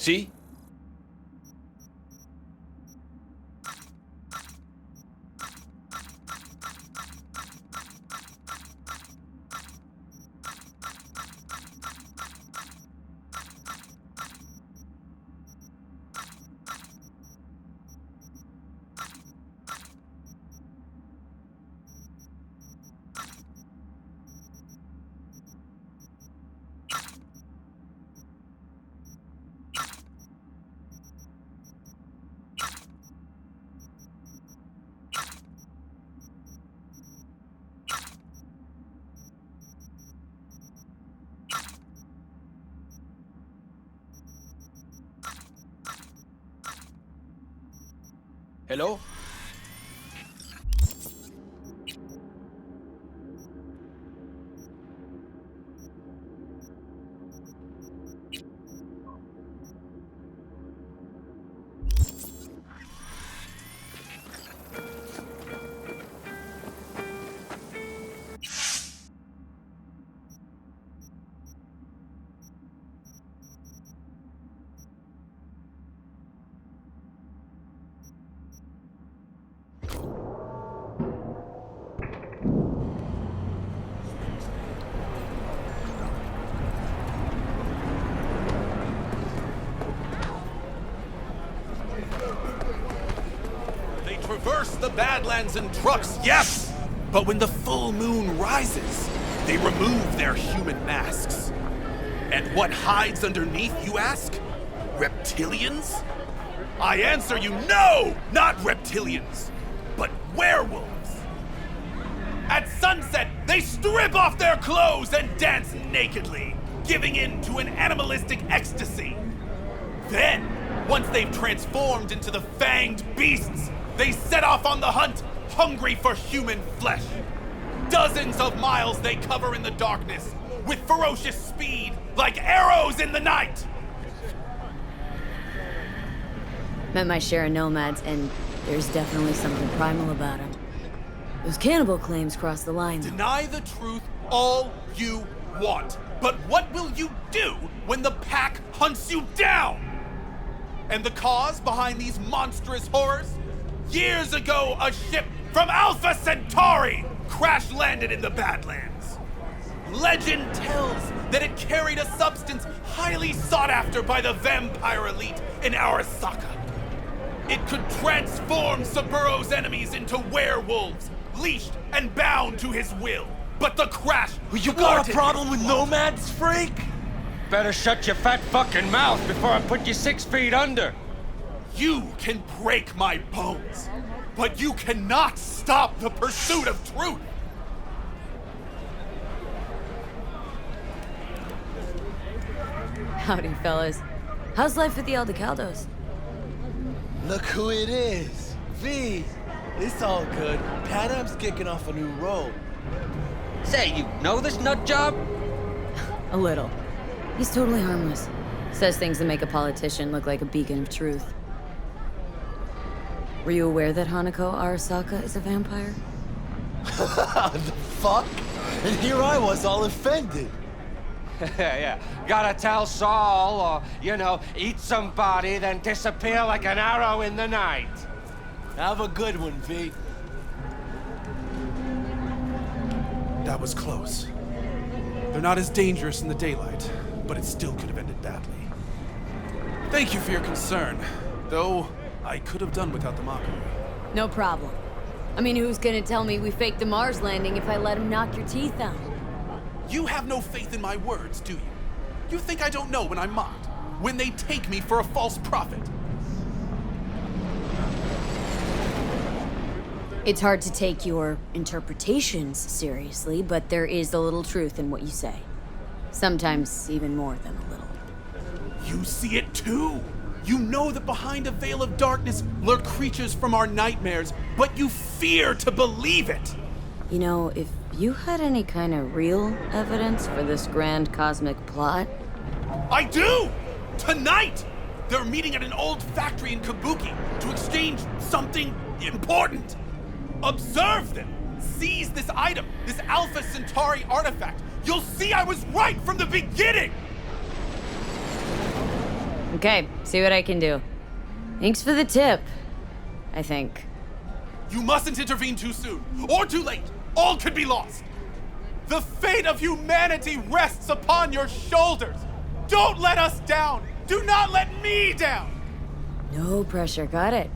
See? Hello? Traverse the Badlands in trucks, yes! But when the full moon rises, they remove their human masks. And what hides underneath, you ask? Reptilians? I answer you, no! Not reptilians, but werewolves. At sunset, they strip off their clothes and dance nakedly, giving in to an animalistic ecstasy. Then, once they've transformed into the fanged beasts, they set off on the hunt, hungry for human flesh. Dozens of miles they cover in the darkness, with ferocious speed, like arrows in the night. Met my share of nomads, and there's definitely something primal about them. Those cannibal claims cross the line, though. Deny the truth all you want, but what will you do when the pack hunts you down? And the cause behind these monstrous horrors? Years ago, a ship from Alpha Centauri crash-landed in the Badlands. Legend tells that it carried a substance highly sought after by the vampire elite in Arasaka. It could transform Saburo's enemies into werewolves, leashed and bound to his will. But the crash... You got a problem with nomads, freak? Better shut your fat fucking mouth before I put you 6 feet under. You can break my bones, but you cannot stop the pursuit of truth. Howdy, fellas. How's life at the Aldecaldos? Look who it is. V. It's all good. Panam's kicking off a new role. Say, you know this nut job? A little. He's totally harmless. Says things that make a politician look like a beacon of truth. Were you aware that Hanako Arasaka is a vampire? The fuck? And here I was all offended. Yeah, gotta tell Saul, or, you know, eat somebody, then disappear like an arrow in the night. Have a good one, V. That was close. They're not as dangerous in the daylight, but it still could have ended badly. Thank you for your concern, though I could have done without the mockery. No problem. I mean, who's gonna tell me we faked the Mars landing if I let him knock your teeth out? You have no faith in my words, do you? You think I don't know when I'm mocked? When they take me for a false prophet? It's hard to take your interpretations seriously, but there is a little truth in what you say. Sometimes even more than a little. You see it too! You know that behind a veil of darkness lurk creatures from our nightmares, but you fear to believe it! You know, if you had any kind of real evidence for this grand cosmic plot... I do! Tonight! They're meeting at an old factory in Kabuki to exchange something important. Observe them! Seize this item, this Alpha Centauri artifact. You'll see I was right from the beginning! Okay, see what I can do. Thanks for the tip, I think. You mustn't intervene too soon, or too late. All could be lost. The fate of humanity rests upon your shoulders. Don't let us down. Do not let me down. No pressure, got it.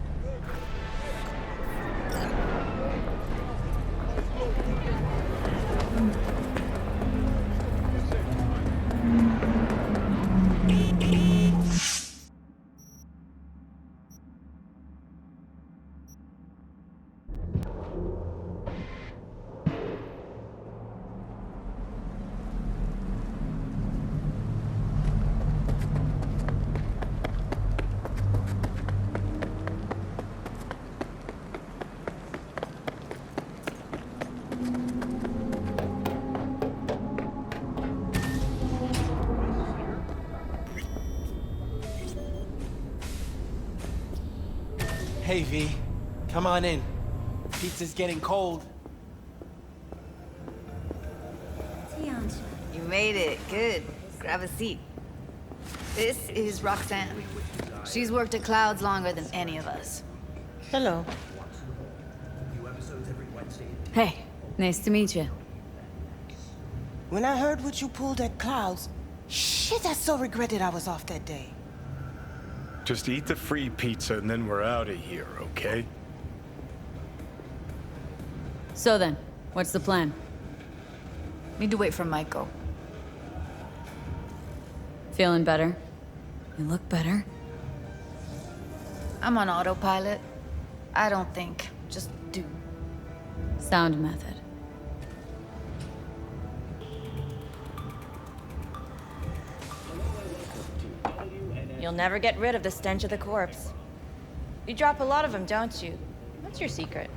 Hey, V. Come on in. Pizza's getting cold. You made it. Good. Grab a seat. This is Roxanne. She's worked at Clouds longer than any of us. Hello. Hey, nice to meet you. When I heard what you pulled at Clouds, shit, I so regretted I was off that day. Just eat the free pizza and then we're out of here, okay? So then, what's the plan? Need to wait for Michael. Feeling better? You look better. I'm on autopilot. I don't think. Just do. Sound method. You'll never get rid of the stench of the corpse. You drop a lot of them, don't you? What's your secret?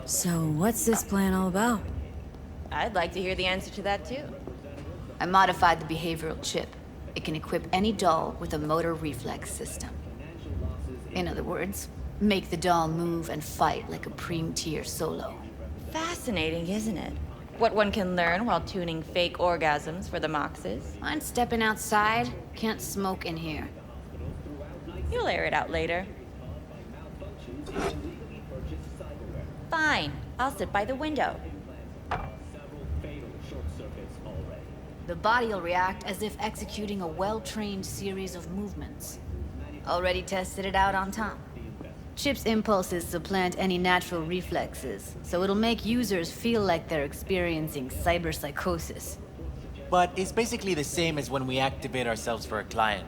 So what's this plan all about? I'd like to hear the answer to that, too. I modified the behavioral chip. It can equip any doll with a motor reflex system. In other words, make the doll move and fight like a Preem-tier solo. Fascinating, isn't it? What one can learn while tuning fake orgasms for the Moxes. Mind stepping outside? Can't smoke in here. You'll air it out later. Fine, I'll sit by the window. The body will react as if executing a well-trained series of movements. Already tested it out on Tom. Chip's impulses supplant any natural reflexes, so it'll make users feel like they're experiencing cyberpsychosis. But it's basically the same as when we activate ourselves for a client.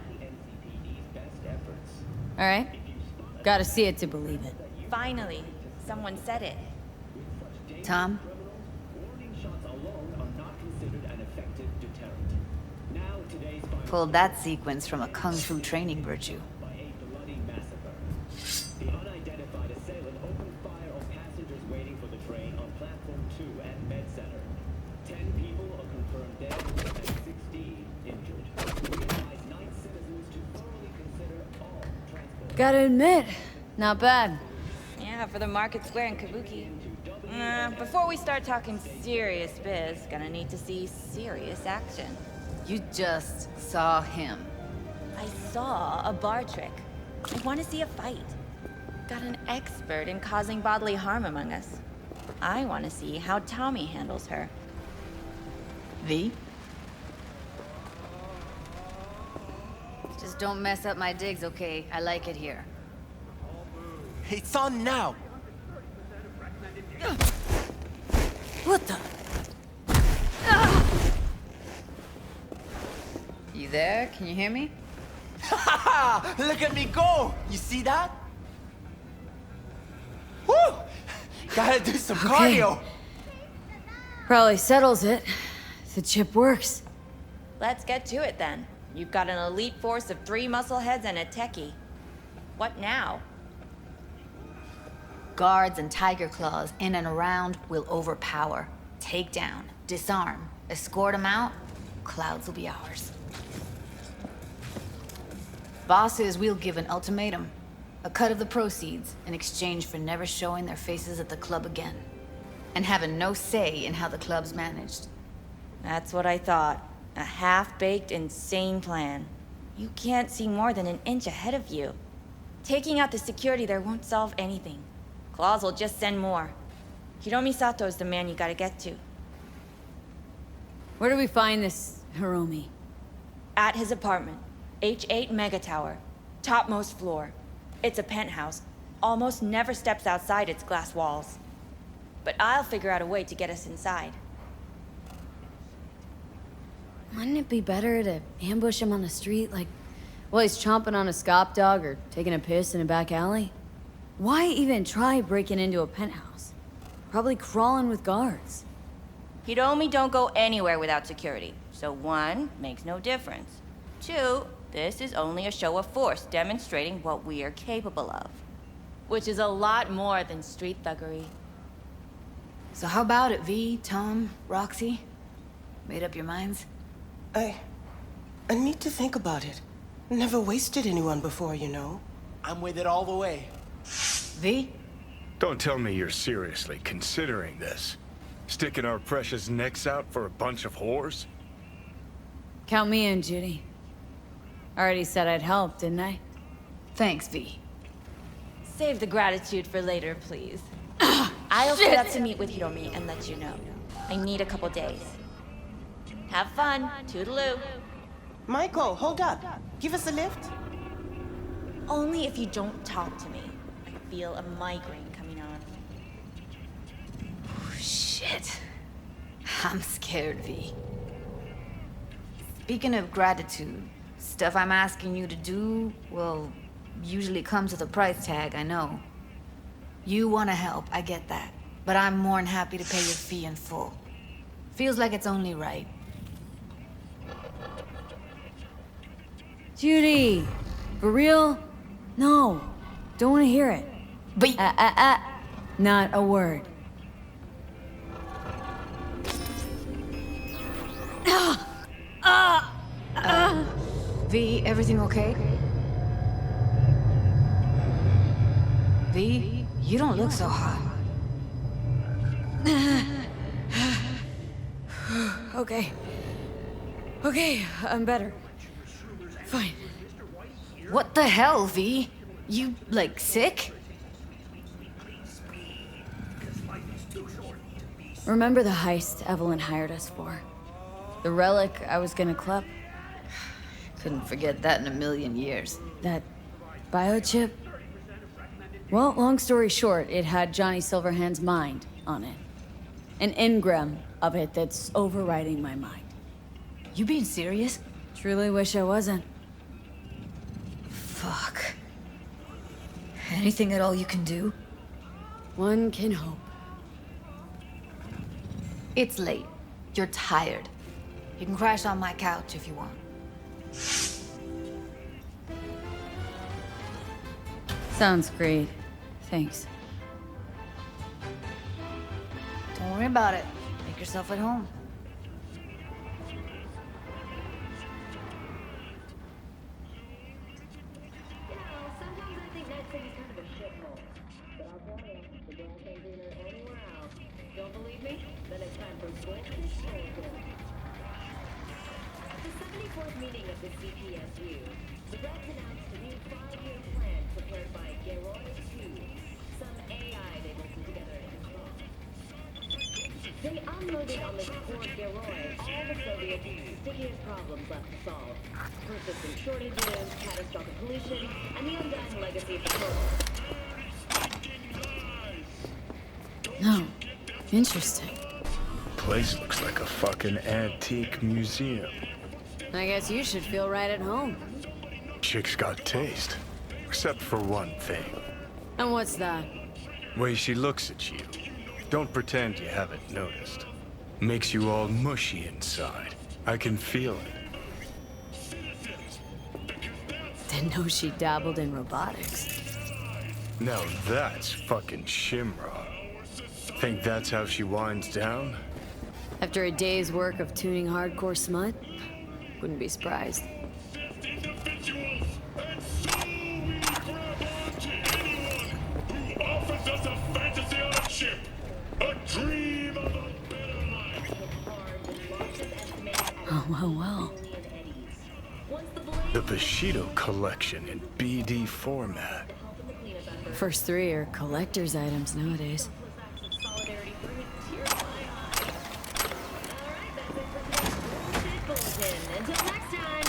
All right. Gotta see it to believe it. Finally, someone said it. Tom? Pulled that sequence from a kung fu training virtue. Gotta admit, not bad. Yeah, for the market square in Kabuki. Before we start talking serious biz, gonna need to see serious action. You just saw him. I saw a bar trick. I want to see a fight. Got an expert in causing bodily harm among us. I want to see how Tommy handles her. V? Just don't mess up my digs, okay? I like it here. It's on now! What the? You there? Can you hear me? Look at me go! You see that? Woo! Gotta do some cardio! Probably settles it. The chip works. Let's get to it then. You've got an elite force of 3 muscleheads and a techie. What now? Guards and tiger claws in and around will overpower. Take down, disarm, escort them out. Clouds will be ours. Bosses, we'll give an ultimatum. A cut of the proceeds in exchange for never showing their faces at the club again. And having no say in how the club's managed. That's what I thought. A half-baked, insane plan. You can't see more than an inch ahead of you. Taking out the security there won't solve anything. Claws will just send more. Hiromi Sato's the man you gotta get to. Where do we find this Hiromi? At his apartment. H8 Mega Tower. Topmost floor. It's a penthouse. Almost never steps outside its glass walls. But I'll figure out a way to get us inside. Wouldn't it be better to ambush him on the street, like while he's chomping on a scop dog or taking a piss in a back alley? Why even try breaking into a penthouse? Probably crawling with guards. Hiromi don't go anywhere without security. So 1, makes no difference. 2, this is only a show of force demonstrating what we are capable of. Which is a lot more than street thuggery. So how about it, V, Tom, Roxy? Made up your minds? I need to think about it. Never wasted anyone before, you know. I'm with it all the way. V? Don't tell me you're seriously considering this. Sticking our precious necks out for a bunch of whores? Count me in, Judy. Already said I'd help, didn't I? Thanks, V. Save the gratitude for later, please. I'll set up to meet with Hiromi and let you know. I need a couple days. Have fun. Toodaloo. Michael, hold up. Give us a lift. Only if you don't talk to me. I feel a migraine coming on. Shit. I'm scared, V. Speaking of gratitude, stuff I'm asking you to do, well, usually comes with a price tag, I know. You want to help, I get that. But I'm more than happy to pay your fee in full. Feels like it's only right. Judy! For real? No. Don't want to hear it. But Not a word. V, everything okay? V, you don't look so hot. Okay. Okay, I'm better. Fine. What the hell, V? You, like, sick? Remember the heist Evelyn hired us for? The relic I was gonna club? Couldn't forget that in a million years. That biochip? Well, long story short, it had Johnny Silverhand's mind on it. An engram of it that's overriding my mind. You being serious? Truly wish I wasn't. Fuck. Anything at all you can do? One can hope. It's late. You're tired. You can crash on my couch if you want. Sounds great. Thanks. Don't worry about it. Make yourself at home. They unloaded on the core Garroy all the Soviets' stickiest problems left to solve. Persistent shortages, catastrophic pollution, and the undying legacy of the coal. No. Interesting. Place looks like a fucking antique museum. I guess you should feel right at home. Chick's got taste. Except for one thing. And what's that? Way she looks at you. Don't pretend you haven't noticed. Makes you all mushy inside. I can feel it. Didn't know she dabbled in robotics. Now that's fucking Shimra. Think that's how she winds down? After a day's work of tuning hardcore smut? Wouldn't be surprised. Offers us a fantasy on a ship. A dream of a better life. Oh Well. The Bushido collection in BD format. First three are collector's items nowadays. Until next time.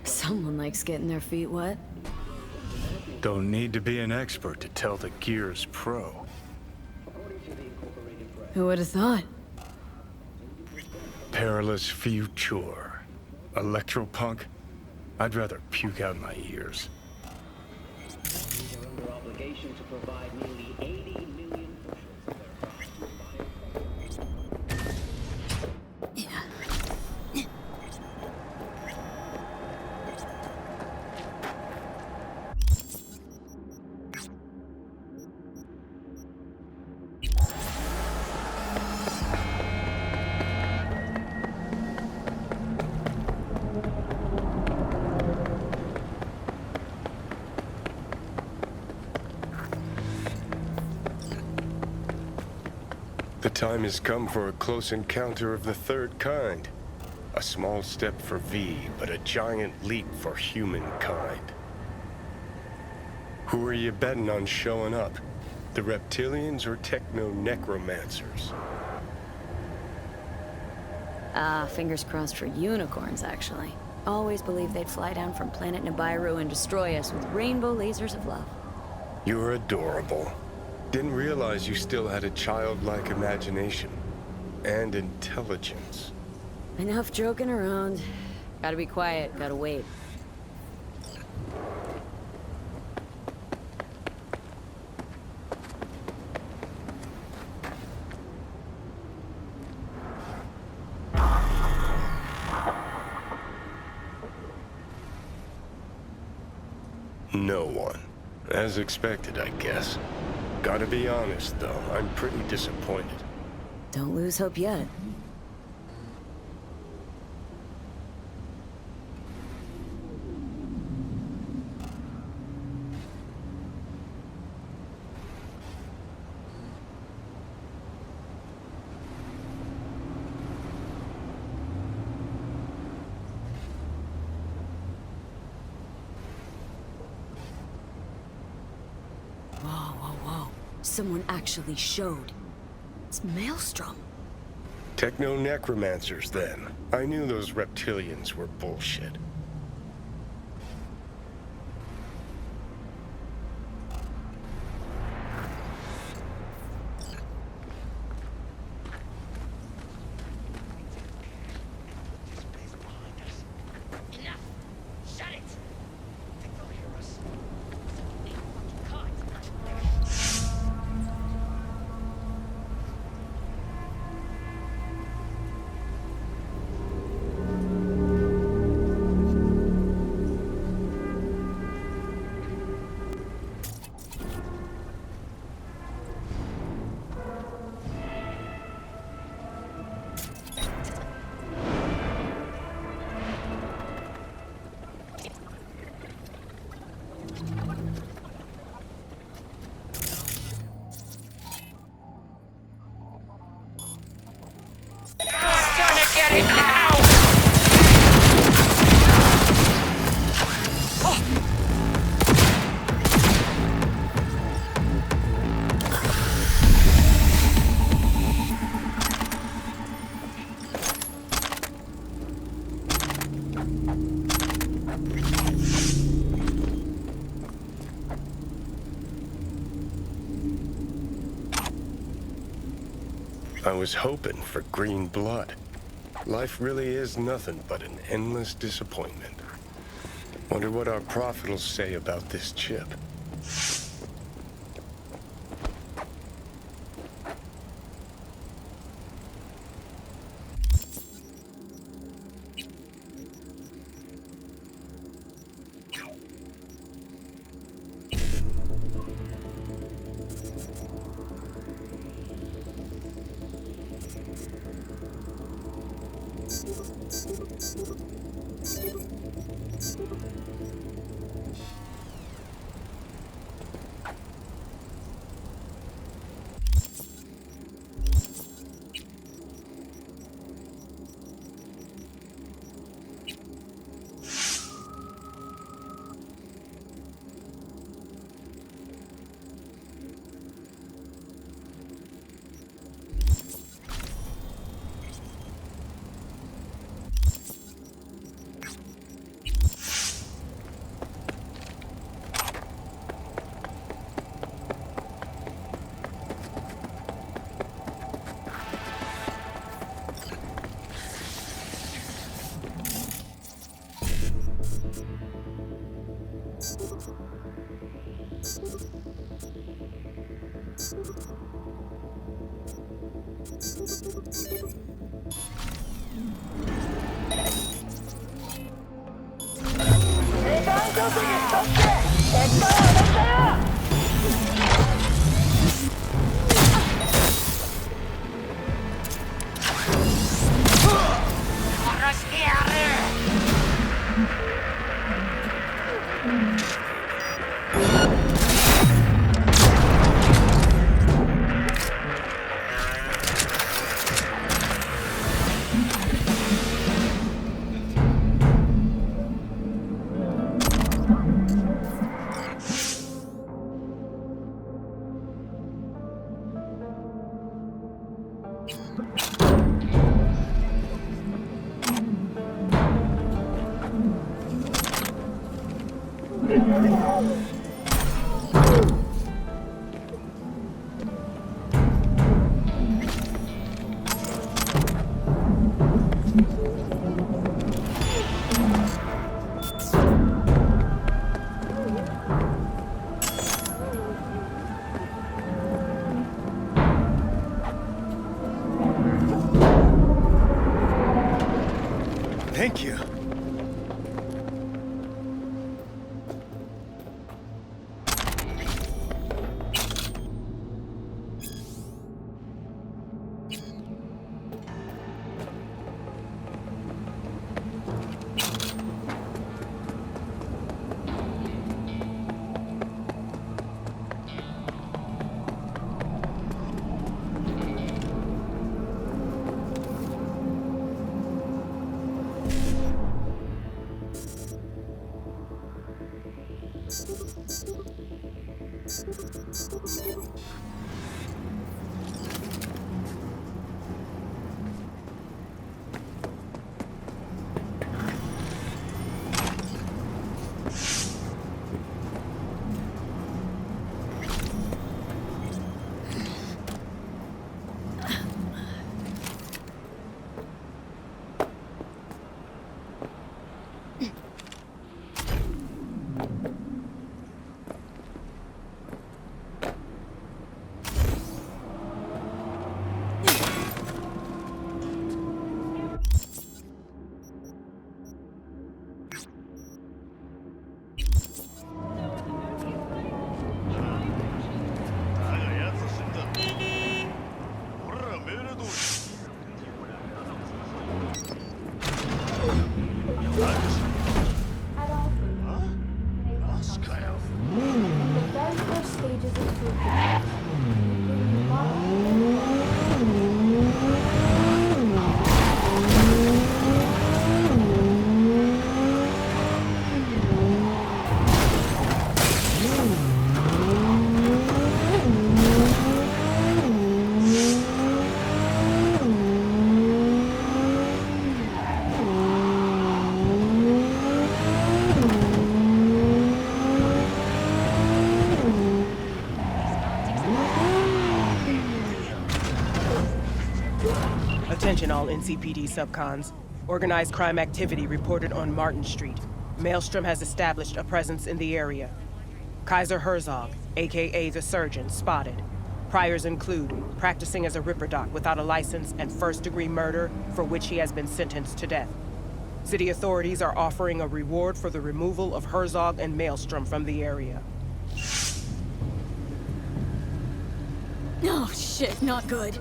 Someone likes getting their feet wet. Don't need to be an expert to tell the gear's pro. Who would have thought? Perilous future. Electropunk? I'd rather puke out my ears. Under obligation to provide nearly 80 million The time has come for a close encounter of the third kind. A small step for V, but a giant leap for humankind. Who are you betting on showing up? The reptilians or techno-necromancers? Fingers crossed for unicorns, actually. Always believed they'd fly down from planet Nibiru and destroy us with rainbow lasers of love. You're adorable. Didn't realize you still had a childlike imagination. And intelligence. Enough joking around. Gotta be quiet, gotta wait. No one. As expected, I guess. Gotta be honest, though, I'm pretty disappointed. Don't lose hope yet. Someone actually showed. It's Maelstrom. Techno-necromancers, then. I knew those reptilians were bullshit. I was hoping for green blood. Life really is nothing but an endless disappointment. Wonder what our prophet will say about this chip. Thank you. Attention all NCPD subcons. Organized crime activity reported on Martin Street. Maelstrom has established a presence in the area. Kaiser Herzog, aka the Surgeon, spotted. Priors include practicing as a Ripperdoc without a license and first-degree murder, for which he has been sentenced to death. City authorities are offering a reward for the removal of Herzog and Maelstrom from the area. Oh shit, not good.